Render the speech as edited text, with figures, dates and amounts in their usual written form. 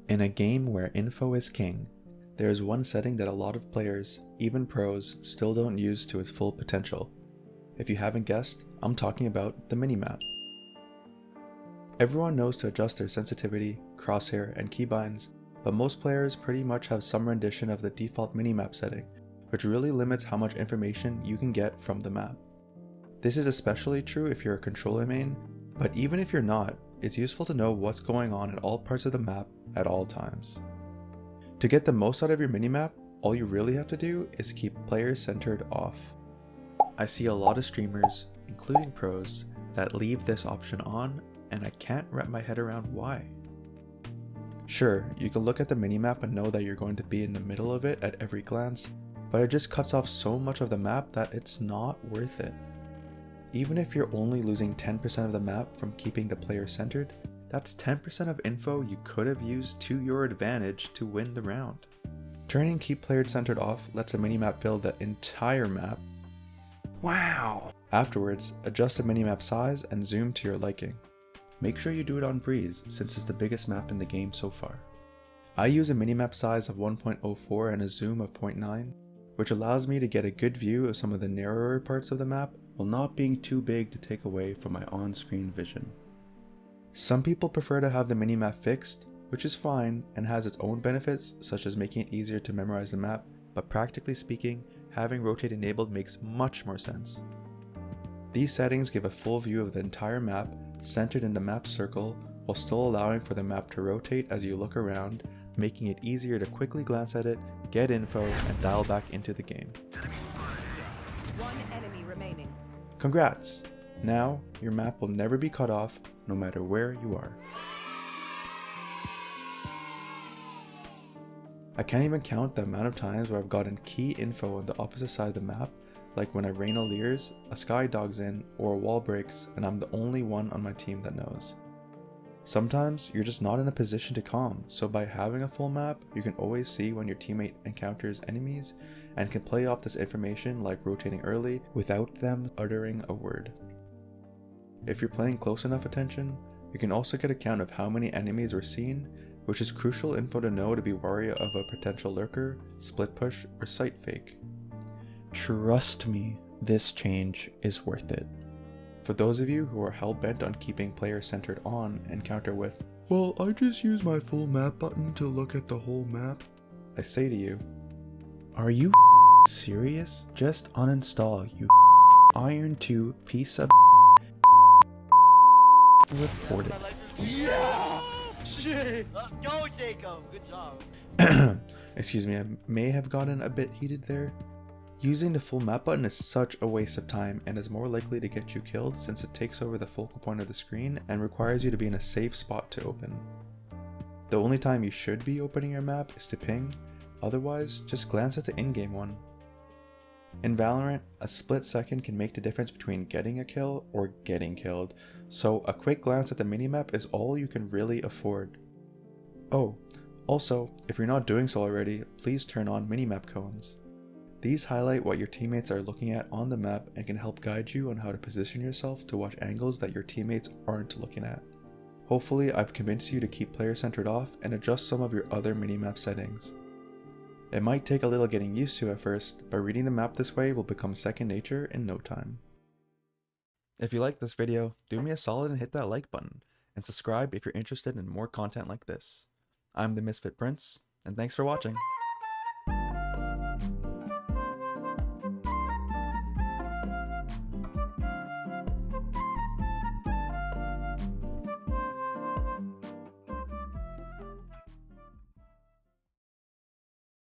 In a game where info is king, there is one setting that a lot of players, even pros, still don't use to its full potential. If you haven't guessed, I'm talking about the minimap. Everyone knows to adjust their sensitivity, crosshair, and keybinds, but most players pretty much have some rendition of the default minimap setting, which really limits how much information you can get from the map. This is especially true if you're a controller main, but even if you're not, it's useful to know what's going on at all parts of the map at all times. To get the most out of your minimap, all you really have to do is keep players centered off. I see a lot of streamers, including pros, that leave this option on, and I can't wrap my head around why. Sure, you can look at the minimap and know that you're going to be in the middle of it at every glance, but it just cuts off so much of the map that it's not worth it. Even if you're only losing 10% of the map from keeping the player centered, that's 10% of info you could have used to your advantage to win the round. Turning keep player centered off lets a minimap fill the entire map. Wow! Afterwards, adjust the minimap size and zoom to your liking. Make sure you do it on breeze since it's the biggest map in the game so far. I use a minimap size of 1.04 and a zoom of 0.9, which allows me to get a good view of some of the narrower parts of the map while not being too big to take away from my on-screen vision. Some people prefer to have the minimap fixed, which is fine and has its own benefits such as making it easier to memorize the map, but practically speaking, having rotate enabled makes much more sense. These settings give a full view of the entire map centered in the map circle while still allowing for the map to rotate as you look around, making it easier to quickly glance at it, get info, and dial back into the game. One enemy remaining. Congrats! Now, your map will never be cut off, no matter where you are. I can't even count the amount of times where I've gotten key info on the opposite side of the map, like when a Reyna leers, a Sky dogs in, or a wall breaks, and I'm the only one on my team that knows. Sometimes, you're just not in a position to comm, so by having a full map, you can always see when your teammate encounters enemies, and can play off this information like rotating early without them uttering a word. If you're paying close enough attention, you can also get a count of how many enemies were seen, which is crucial info to know to be wary of a potential lurker, split push, or site fake. Trust me, this change is worth it. For those of you who are hell-bent on keeping players centered on and counter with, "Well, I just use my full map button to look at the whole map," I say to you, are you serious? Just uninstall, you Iron 2 piece of reported. Yeah! Shit! Let's go, Jacob! Good job. Excuse me, I may have gotten a bit heated there. Using the full map button is such a waste of time and is more likely to get you killed since it takes over the focal point of the screen and requires you to be in a safe spot to open. The only time you should be opening your map is to ping, otherwise just glance at the in-game one. In Valorant, a split second can make the difference between getting a kill or getting killed, so a quick glance at the minimap is all you can really afford. Oh, also, if you're not doing so already, please turn on minimap cones. These highlight what your teammates are looking at on the map and can help guide you on how to position yourself to watch angles that your teammates aren't looking at. Hopefully, I've convinced you to keep player centered off and adjust some of your other minimap settings. It might take a little getting used to at first, but reading the map this way will become second nature in no time. If you liked this video, do me a solid and hit that like button, and subscribe if you're interested in more content like this. I'm the Misfit Prince, and thanks for watching.